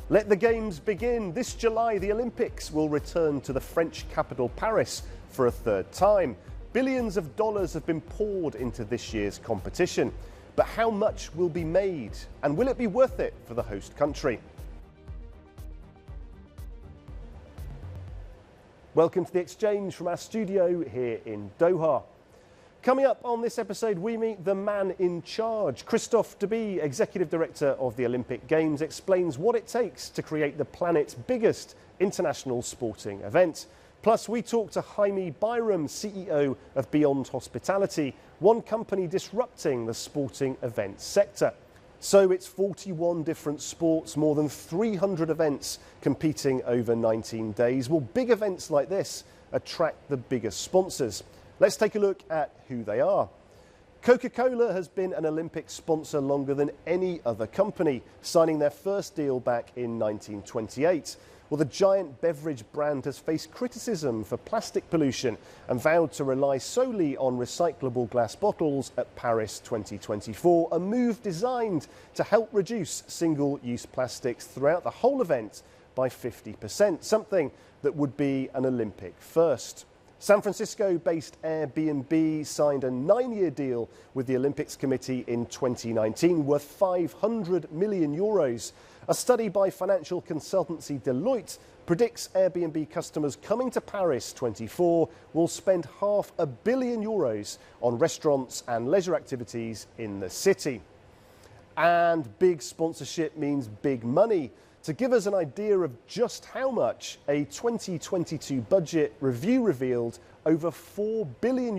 Let the games begin. This July, the Olympics will return to the French capital, Paris, for a third time. Billions of dollars have been poured into this year's competition. But how much will be made? And will it be worth it for the host country? Welcome to The Exchange from our studio here in Doha. Coming up on this episode, we meet the man in charge. Christophe Deby, Executive Director of the Olympic Games, explains what it takes to create the planet's biggest international sporting event. Plus, we talk to Jaime Byram, CEO of Beyond Hospitality, one company disrupting the sporting events sector. So it's 41 different sports, more than 300 events competing over 19 days. Will big events like this attract the biggest sponsors? Let's take a look at who they are. Coca-Cola has been an Olympic sponsor longer than any other company, signing their first deal back in 1928. Well, the giant beverage brand has faced criticism for plastic pollution and vowed to rely solely on recyclable glass bottles at Paris 2024, a move designed to help reduce single-use plastics throughout the whole event by 50%, something that would be an Olympic first. San Francisco-based Airbnb signed a 9-year deal with the Olympics Committee in 2019 worth 500 million euros. A study by financial consultancy Deloitte predicts Airbnb customers coming to Paris 24 will spend €500 million on restaurants and leisure activities in the city. And big sponsorship means big money. To give us an idea of just how much, a 2022 budget review revealed over €4 billion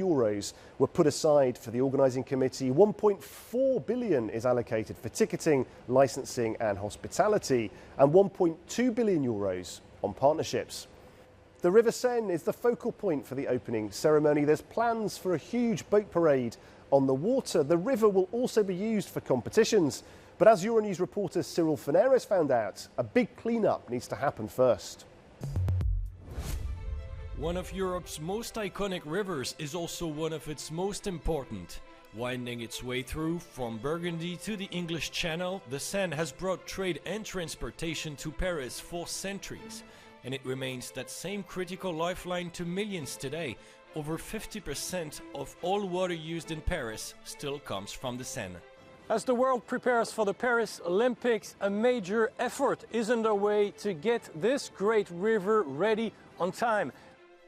were put aside for the organising committee. 1.4 billion is allocated for ticketing, licensing and hospitality, and 1.2 billion euros on partnerships. The River Seine is the focal point for the opening ceremony. There's plans for a huge boat parade on the water. The river will also be used for competitions. But as Euronews reporter Cyril Fanares found out, a big clean-up needs to happen first. One of Europe's most iconic rivers is also one of its most important. Winding its way through from Burgundy to the English Channel, the Seine has brought trade and transportation to Paris for centuries. And it remains that same critical lifeline to millions today. Over 50% of all water used in Paris still comes from the Seine. As the world prepares for the Paris Olympics, a major effort is underway to get this great river ready on time.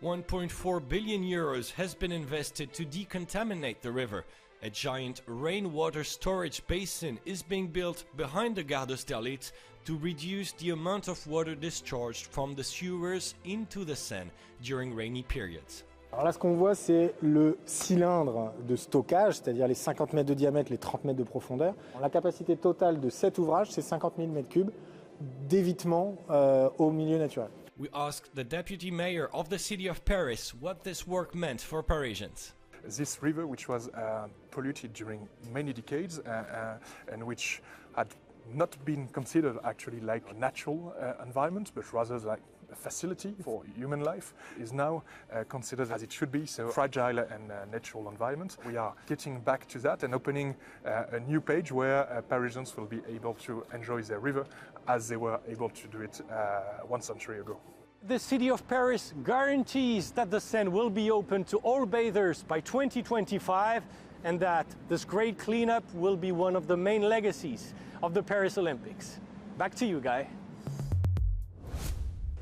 1.4 billion euros has been invested to decontaminate the river. A giant rainwater storage basin is being built behind the Gare d'Austerlitz to reduce the amount of water discharged from the sewers into the Seine during rainy periods. Alors là, ce qu'on voit, c'est le cylindre de stockage, c'est-à-dire les 50 mètres de diamètre, les 30 mètres de profondeur. La capacité totale de cet ouvrage, c'est 50 000 mètres cubes d'évitement au milieu naturel. We asked the deputy mayor of the city of Paris what this work meant for Parisians. This river, which was polluted during many decades and which had not been considered actually like a natural environment, but rather like a facility for human life, is now considered as it should be, so fragile and natural environment. We are getting back to that and opening a new page where Parisians will be able to enjoy their river as they were able to do it 1 century ago. The city of Paris guarantees that the Seine will be open to all bathers by 2025 and that this great cleanup will be one of the main legacies of the Paris Olympics. Back to you, Guy.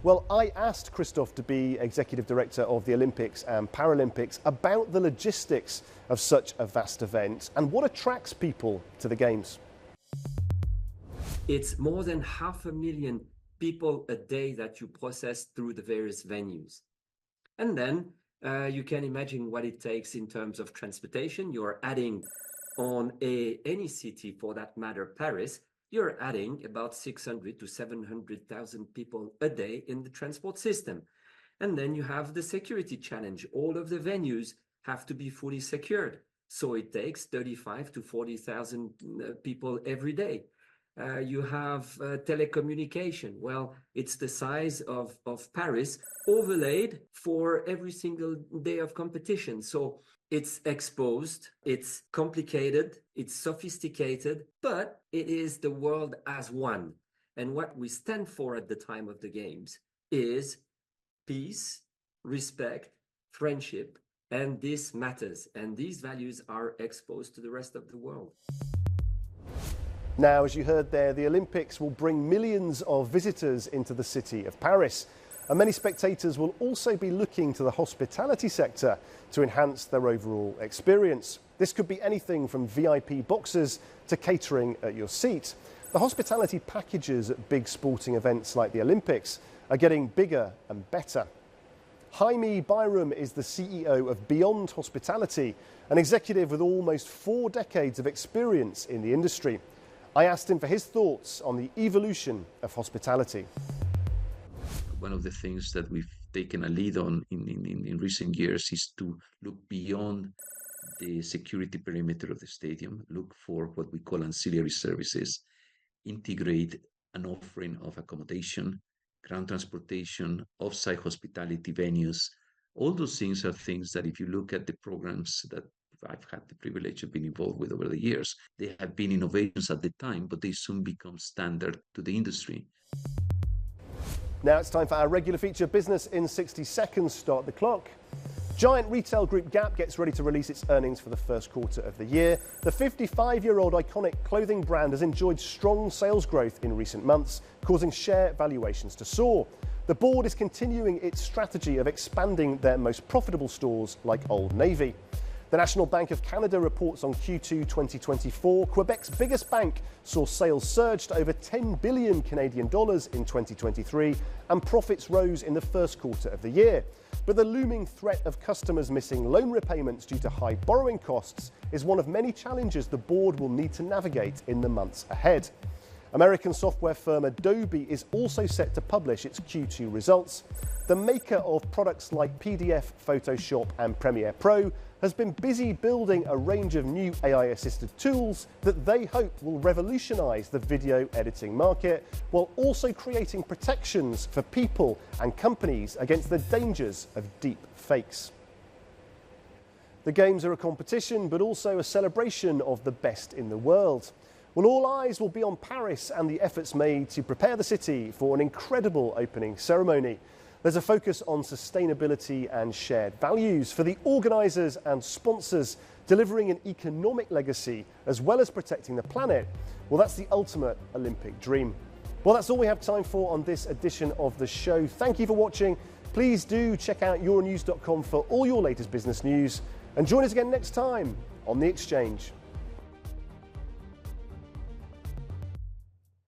Well, I asked Christophe Deby, Executive Director of the Olympics and Paralympics, about the logistics of such a vast event and what attracts people to the Games. It's more than 500,000 people a day that you process through the various venues. And then you can imagine what it takes in terms of transportation. You're adding on any city, for that matter, Paris, you're adding about 600 to 700,000 people a day in the transport system. And then you have the security challenge. All of the venues have to be fully secured. So it takes 35 to 40,000 people every day. You have telecommunication. Well, it's the size of Paris overlaid for every single day of competition. So it's exposed, it's complicated, it's sophisticated, but it is the world as one. And what we stand for at the time of the Games is peace, respect, friendship, and this matters. And these values are exposed to the rest of the world. Now, as you heard there, the Olympics will bring millions of visitors into the city of Paris. And many spectators will also be looking to the hospitality sector to enhance their overall experience. This could be anything from VIP boxes to catering at your seat. The hospitality packages at big sporting events like the Olympics are getting bigger and better. Jaime Byram is the CEO of Beyond Hospitality, an executive with almost 4 decades of experience in the industry. I asked him for his thoughts on the evolution of hospitality. One of the things that we've taken a lead on in recent years is to look beyond the security perimeter of the stadium, look for what we call ancillary services, integrate an offering of accommodation, ground transportation, off-site hospitality venues. All those things are things that if you look at the programs that I've had the privilege of being involved with over the years, they have been innovations at the time, but they soon become standard to the industry. Now it's time for our regular feature, Business in 60 Seconds. Start the clock. Giant retail group Gap gets ready to release its earnings for the first quarter of the year. The 55-year-old iconic clothing brand has enjoyed strong sales growth in recent months, causing share valuations to soar. The board is continuing its strategy of expanding their most profitable stores like Old Navy. The National Bank of Canada reports on Q2 2024. Quebec's biggest bank saw sales surge to over 10 billion Canadian dollars in 2023, and profits rose in the first quarter of the year. But the looming threat of customers missing loan repayments due to high borrowing costs is one of many challenges the board will need to navigate in the months ahead. American software firm Adobe is also set to publish its Q2 results. The maker of products like PDF, Photoshop and Premiere Pro has been busy building a range of new AI-assisted tools that they hope will revolutionize the video editing market, while also creating protections for people and companies against the dangers of deep fakes. The Games are a competition, but also a celebration of the best in the world. Well, all eyes will be on Paris and the efforts made to prepare the city for an incredible opening ceremony. There's a focus on sustainability and shared values for the organisers and sponsors, delivering an economic legacy as well as protecting the planet. Well, that's the ultimate Olympic dream. Well, that's all we have time for on this edition of the show. Thank you for watching. Please do check out euronews.com for all your latest business news, and join us again next time on The Exchange.